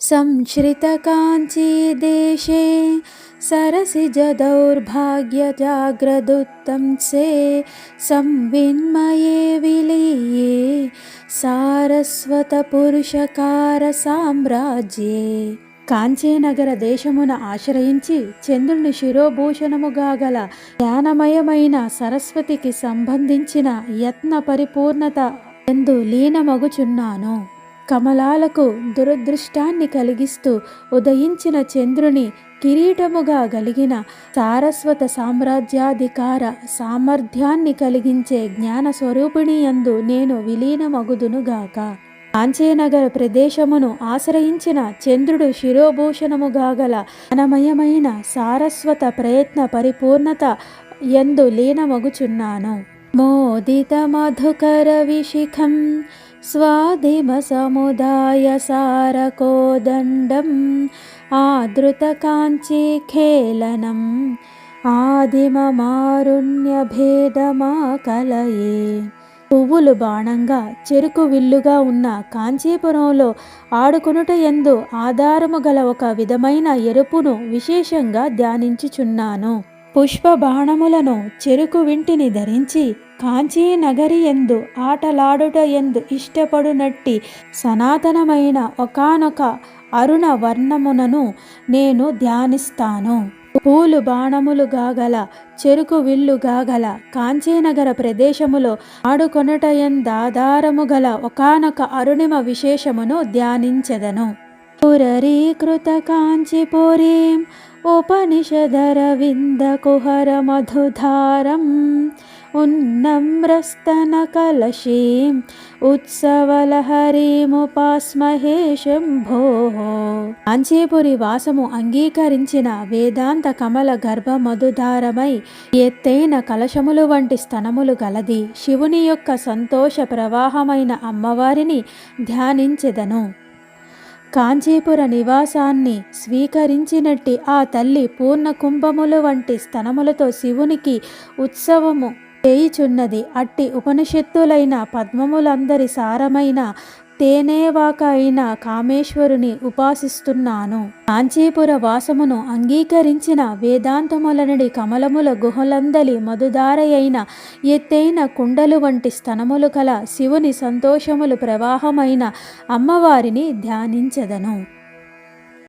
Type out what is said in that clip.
संश्रितकाञ्चीदेशे सरसिजदौर्भाग्यजाग्रदुत्तं से संविन्मये विलीये సారస్వతపురుషకార సామ్రాజ్యే. కాంచీనగర దేశమున ఆశ్రయించి చంద్రుని శిరోభూషణముగా గల జ్ఞానమయమైన సరస్వతికి సంబంధించిన యత్న పరిపూర్ణత యందు లీనమగుచున్నాను. కమలాలకు దురదృష్టాన్ని కలిగిస్తూ ఉదయించిన చంద్రుని కిరీటముగా కలిగిన సారస్వత సామ్రాజ్యాధికార సామర్థ్యాన్ని కలిగించే జ్ఞాన స్వరూపిణి యందు నేను విలీనమగుదునుగాక. కాంచీనగర ప్రదేశమును ఆశ్రయించిన చంద్రుడు శిరోభూషణముగా గల జ్ఞానమయమైన సారస్వత ప్రయత్న పరిపూర్ణత యందు లీనమగుచున్నాను. మోదిత మధుకర విశిఖం స్వాధిమ సముదాయ సారకోదండం ఆదృత కాంచీ ఖేళనం ఆదిమ మారుణ్య భేదమా కలయే. పువ్వులు బాణంగా చెరుకు విల్లుగా ఉన్న కాంచీపురంలో ఆడుకొనుట యందు ఆధారము గల ఒక విధమైన ఎరుపును విశేషంగా ధ్యానించుచున్నాను. పుష్ప బాణములను చెరుకు వింటిని ధరించి కాంచీ నగరి యందు ఆటలాడుట యందు ఇష్టపడునట్టి సనాతనమైన ఒకానొక అరుణ వర్ణమునను నేను ధ్యానిస్తాను. పూలు బాణములు గాగల చెరుకు విల్లు గాగల కాంచీనగర ప్రదేశములో ఆడుకొనుట యందాధారము గల ఒకానొక అరుణిమ విశేషమును ధ్యానించెదను. పురరీకృత కాంచీపురీం ఉపనిషదరవింద కుహర మధుధారం ఉన్నమ్రస్తన కలశీం ఉత్సవలహరీముపాస్మహే శంభోః. కాంచీపురి వాసము అంగీకరించిన వేదాంత కమల గర్భ మధుధారమై ఎత్తైన కలశములు వంటి స్తనములు గలది శివుని యొక్క సంతోష ప్రవాహమైన అమ్మవారిని ధ్యానించెదను. కాంచీపుర నివాసాన్ని స్వీకరించినట్టి ఆ తల్లి పూర్ణ కుంభములు వంటి స్తనములతో శివునికి ఉత్సవము చేయుచున్నది. అట్టి ఉపనిషత్తులైన పద్మములందరి సారమైన తేనేవాక అయిన కామేశ్వరుని ఉపాసిస్తున్నాను. కాంచీపుర వాసమును అంగీకరించిన వేదాంతములనడి కమలముల గుహలందలి మధుధార అయిన ఎత్తైన కుండలు వంటి స్తనములు కల శివుని సంతోషములు ప్రవాహమైన అమ్మవారిని ధ్యానించెదను.